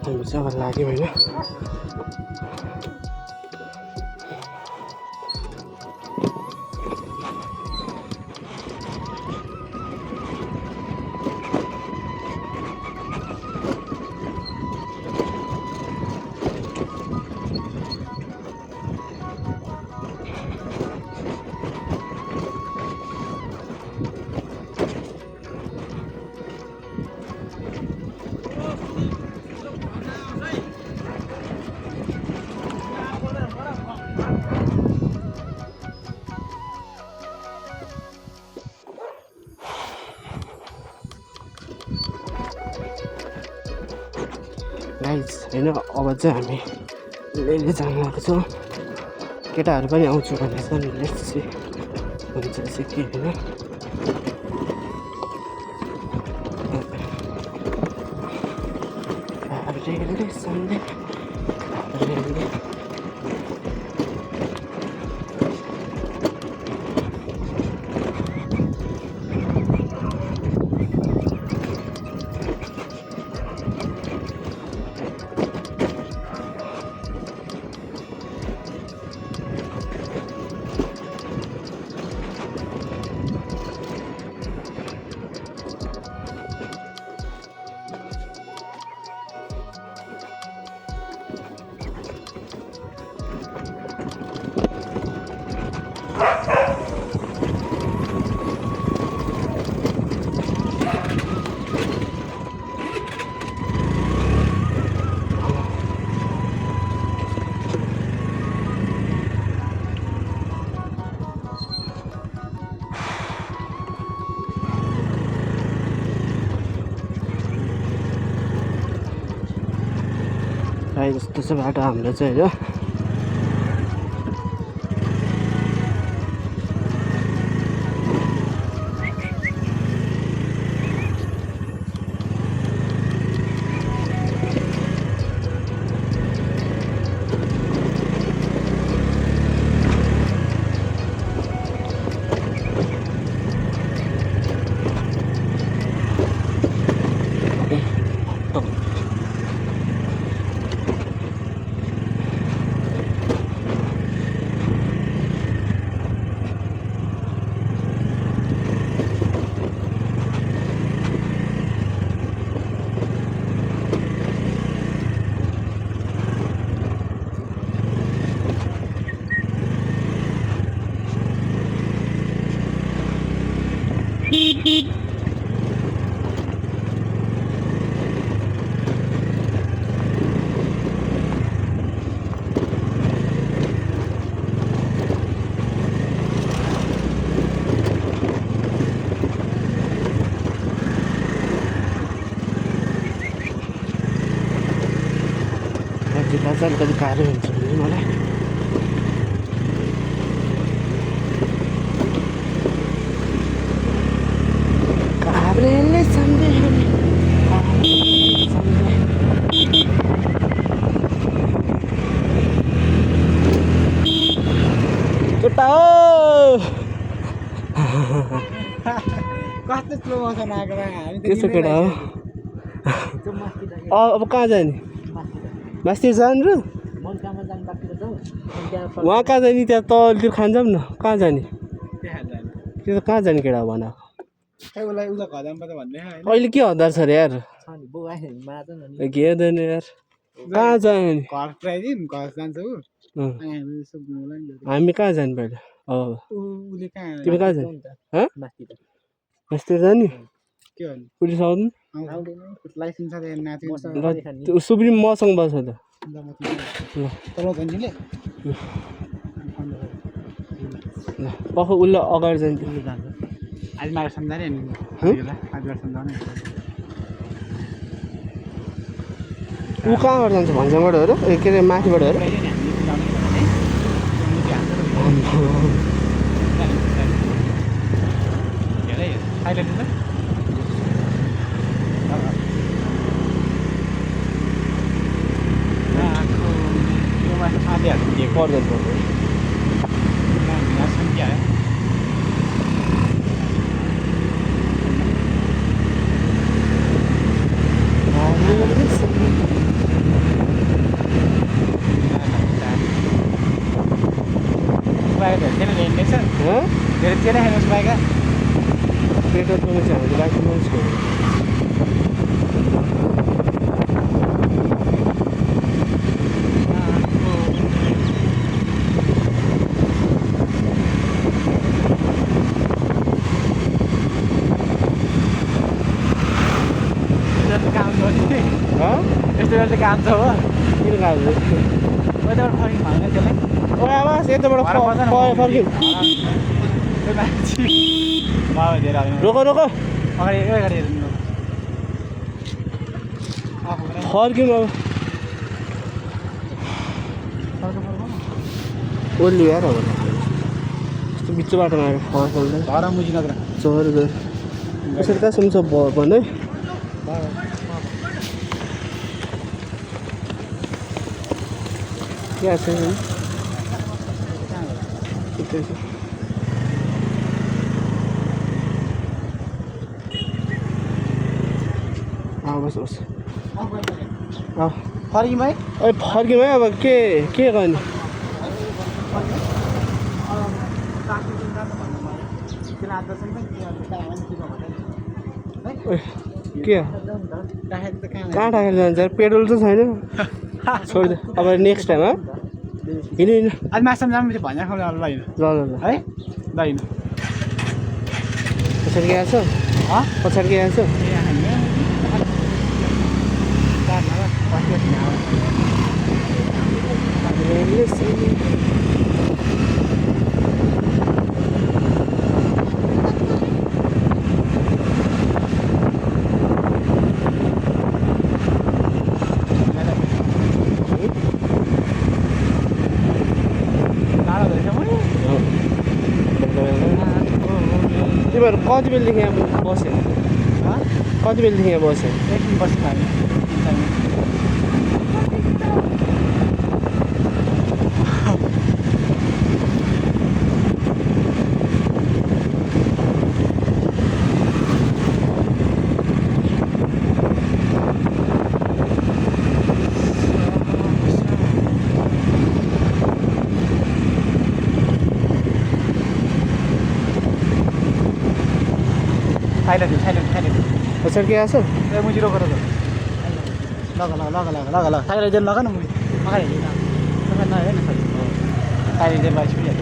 हामी चाहिँ अब लाग्यौँ होइन गाइस होइन अब चाहिँ हामी लेले जानु लागेको छौँ केटाहरू पनि आउँछु भनेको छ नि लेट्स सी हुन्छ चाहिँ के होइन रेलवे सन्डे रेलवे प्रायः जस्तो चाहिँ बाटो हाम्रो चाहिँ होइन चाहिँ अलिकति गाह्रो हुन्छ नि मलाई काभ्रेले सन्डे केटा हो कस्तो स्लो मोसन आएको र हामी त्यस्तो केटा हो अब कहाँ जाने मास्तिर जानु र वहाँ कहाँ जाने त्यहाँ तल खान्छौँ न कहाँ जाने त्यो त कहाँ जाने केटा भन अहिले के हतार छ अरे यार के हुँदैन यार कहाँ जाने हामी कहाँ जाने पहिला अब तिमी कहाँ जाने मास्तिर जाने पुलिस आउनु सुब्री मसँग बस्छ त ल पख उसले अगाडि जान्छ आज मागे सम्झाने नि आज सम्झाउने ऊ कहाँबाट जान्छ भन्ज्याङबाट हो र के अरे माथिबाट हो र धेरै थाइल्यान्ड त आधीहरू दिएको पर्दैन सङ्ख्या है धेरै तेलै खानुहोस् बाइक पेट्रोल पनि चाहिँ हाम्रो बाइक मान्छेको यस्तो बेला चाहिँ काम छ हो किन गएको कतिबाट फर्किनु भएन त्यसलाई ओ आमा यताबाट फर्क्यौँ रोक रोक अगाडि अगाडि हेर्नु फर्क्यौँ अब ओर्ली यार अब यस्तो बिच बाटोमा आएर फर्काउँदै घर मुजी नत्र चोर गयो कसरी कहाँसम्म छ भने क्या छ ठिकै छ बस बस फर्क्यौँ है अहिले फर्क्यौँ है अब के गर्ने के कहाँ राखेर जान्छ पेट्रोल त छैन छोडिदियो अब नेक्स्ट टाइम हिँड्नु हिँड्नु आज मासुमा जानु भन्या खाउँ ल हिँड्नु ल ल ल है ल हिँड्नु पछाडि गएको छ पछाडि गएको छ तिमीहरू कति बेलादेखि यहाँ बस्यो कति बेलादेखि यहाँ बस्यो एकदिन बस्नु हामी थाइल्यान्ड पछाडि के आएको छ ए मुजी रोक रोक लग थाइल्यान्ड जेल लगा न मुजी अगाडि हिँड्नु नहेर न सर थाइल्यान्ड जेल लगाइसक्यो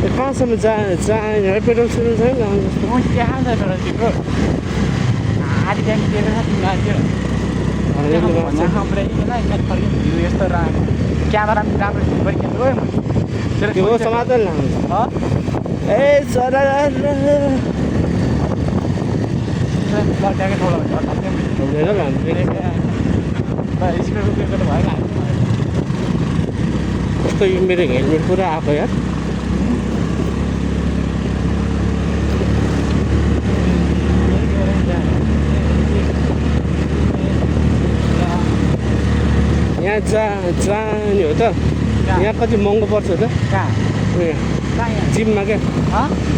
कहाँसम्म जाने पेट्रोल सेट्रोल छैन जस्तो मुजी त्यहाँ छ तर तिम्रो आधी ट्याङ्क दिएर छ तिमीलाई यस्तो क्यामेरा पनि राम्रो गरिखेल्नु त्यो समाधान लाग्छ ए सर कस्तो यो मेरो हेलमेट पुरा आएको यार यहाँ जाने हो त यहाँ कति महँगो पर्छ त जिममा क्या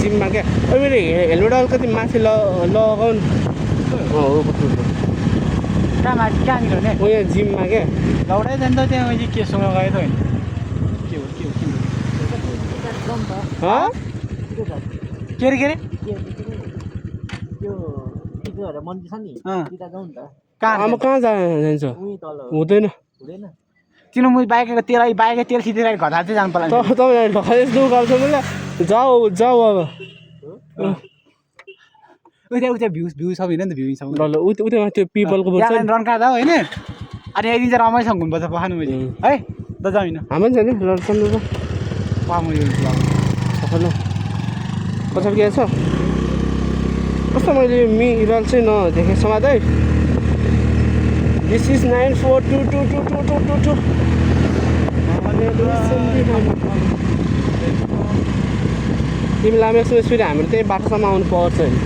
जिममा क्या मेरो हेलमेट अलिकति माथि लगाउनु हो कहाँनिर भने यहाँ जिममा क्या लौडै जान्छ त्यहाँ मैले केसँग गयो त होइन के अरे मन्दिर छ नि अब कहाँ जान्छ हुँदैन तिम्रो म बाइकको तेल सिधै घटाएर चाहिँ जानु पर्ला तपाईँलाई ढकाइ यस्तो गर्छ मलाई जाऊ अब उता भ्यू छ होइन नि त भ्यू छ ल उता त्यो पिपलको रन काट्दा होइन अनि एकदिन चाहिँ रमाइसँग हुनुपर्छ पखानु मैले है त जाउँ हाम्रो छ नि लड्छन् ल पा म पछाडि गएको छ कस्तो मैले मिरर चाहिँ नदेखेँ समाज है दिस इज 94222222 तिमी लामेक्समा फेरि हाम्रो त्यही बाटोसम्म आउनु पर्छ नि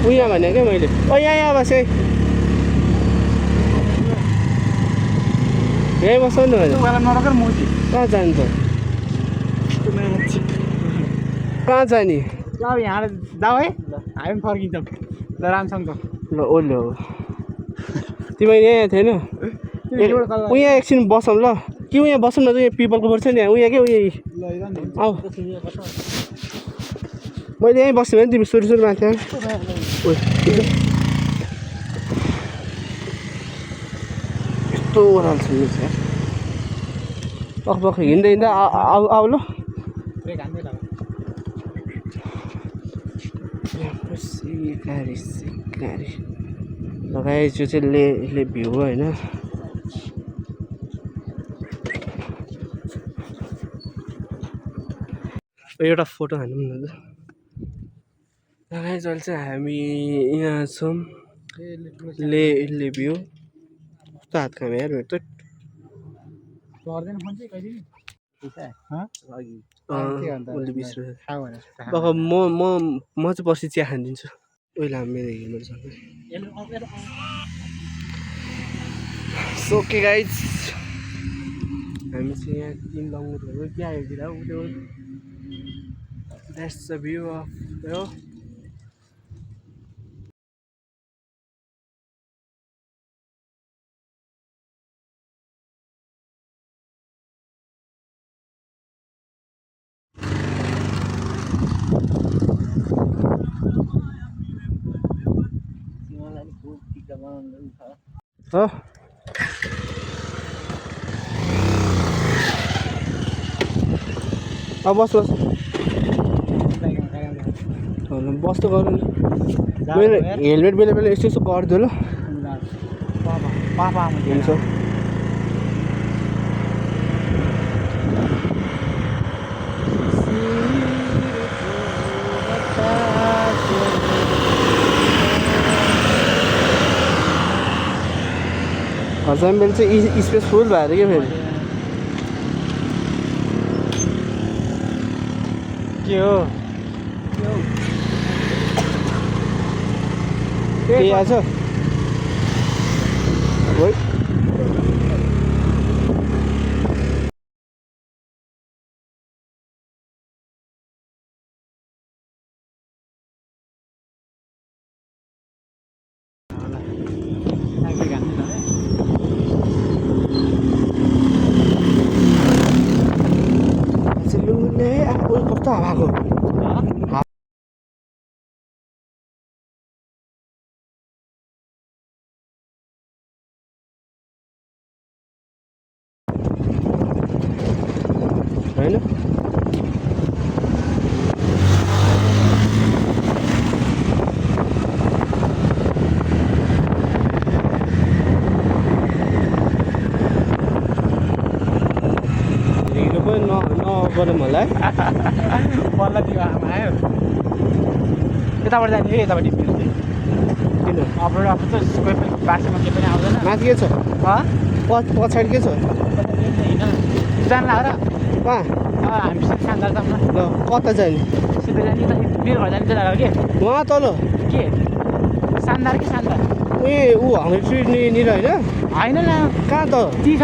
उयो भने क्या मैले यहाँ बसेँ यहीँ बस्नु नि कहाँ जान्छ कहाँ जाने अब यहाँ जाऊ है हामी पनि फर्किन्छौँ ल रामसँग ल ओल्लो तिमी यहाँ थिएन उहाँ एकछिन बसौँ ल कि उहाँ बसौँ न यहाँ पिपलको पर्छ नि उहाँ के उहाँ आऊ मैले यहीँ बस्यो भने तिमी सुरुमा थियौ यस्तो ओह्रालो छ यो चाहिँ पख हिँड्दै हिँड्दै आऊ ल सिकारी लगाए जो चाहिँ ले भ्यू होइन एउटा फोटो हानौँ न त लगाए जल चाहिँ हामी यहाँ छौँ ले भ्यू कस्तो हात खामे यार मेरो त म चाहिँ पछि चिया खानिदिन्छु उहिले मेरो हिँड्नु सोके गाइज हामी चाहिँ यहाँ तिन लङ्गुरहरू क्या हेरिदिएर त्यो द्याट्स द भ्यू अफ यो हो अब बस बस त गरौँ मेरो हेलमेट बेला बेला यस्तो यस्तो गरिदियो ल हुन्छ हर्जाम्बेल चाहिँ स्पेस फुल भएर क्या फेरि के हो के आज कस्तो हावाको होइन ढिलो पनि नगरौँ होला है बल्ल त्यो आमा आयो यताबाट जाने है यताबाट टिप्नु किन अपलोड अफ त कोही पनि बाटोमा केही पनि आउँदैन माथि के छ पछाडि के छ जान लाग्यो र कहाँ हामी शानदार जाऊँ न ल कता जाने सिधै जाने त मेरो घर जाने चाहिँ लाग्यो के उहाँ तल के शानदार कि शानदार ए ऊ हङ्ग्री ट्री निर होइन होइन न कहाँ त ती छ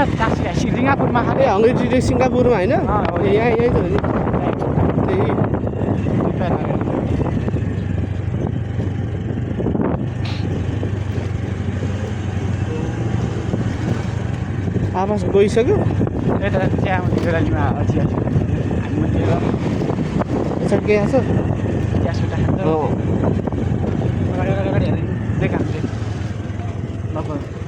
सिङ्गापुरमा ए हङ्ग्री ट्री सिङ्गापुरमा होइन ए यहीँ त हो नि त्यही आवाज गइसक्यो यता चिया देउरालीमा अझै हामी पछाडि के आएको छ चिया सुटा खान्छ अगाडि हेरेँ देखा हामीले लगभग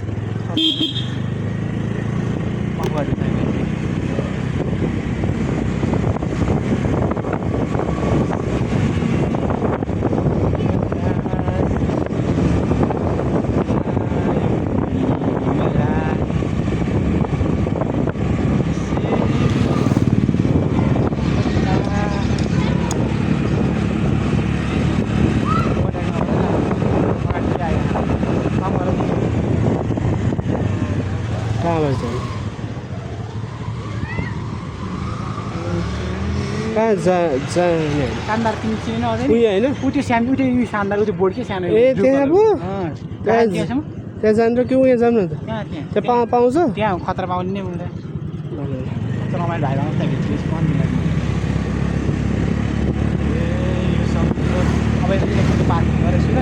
कहाँ जाने शानदार तिमी चिनेन अझै उयो होइन ऊ त्यो सानो ऊ त्यो शानदार ऊ त्यो बोर्ड के सानो ए त्यहाँ पो त्यहाँसम्म त्यहाँ जानु कि उयो जानु त त्यहाँ त्यहाँ त्यहाँ पाउँछ त्यहाँ खतरा पाउने नै उसले कस्तो रमाइलो भाइ आउँछ अब यसले पार्किङ गरेछु ल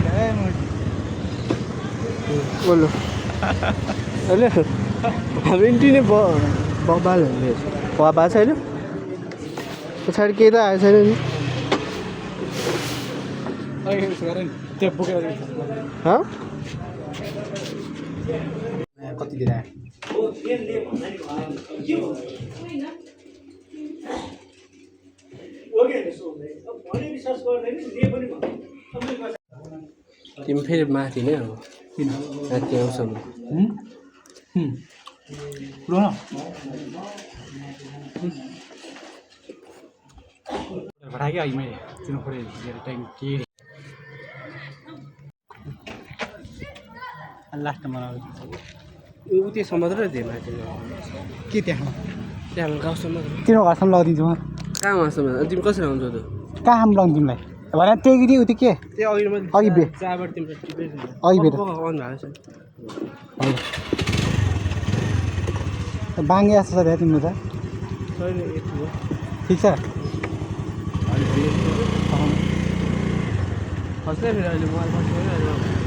होइन बोलो अहिले हाम्रो इन्ट्री नै बबालहरूले भएको छैन पछाडि केही त आएको छैन नि त्यो बोकेर कति दिएर तिमी फेरि माथि नै हो माथि आउँछ भटाएँ अघि मैले चिनो खोलेर ट्याङ्क के लास्टमा ऊ त्यो समुद्र दिए माथि के त्यहाँ त्यहाँ गाउँसम्म तिम्रो घरसम्म लगिदिन्छु म कहाँ उहाँसम्म तिमी कसरी आउँछौ त कहाँ लगिदिउँ तिमीलाई भने त्यही कि उति के त्यो अघि अघि बे चाबाट तिम्रो अघि बे बाङ्गे जस्तो छ त्यहाँ तिम्रो त ठिक छ फस्दै फेरि अहिले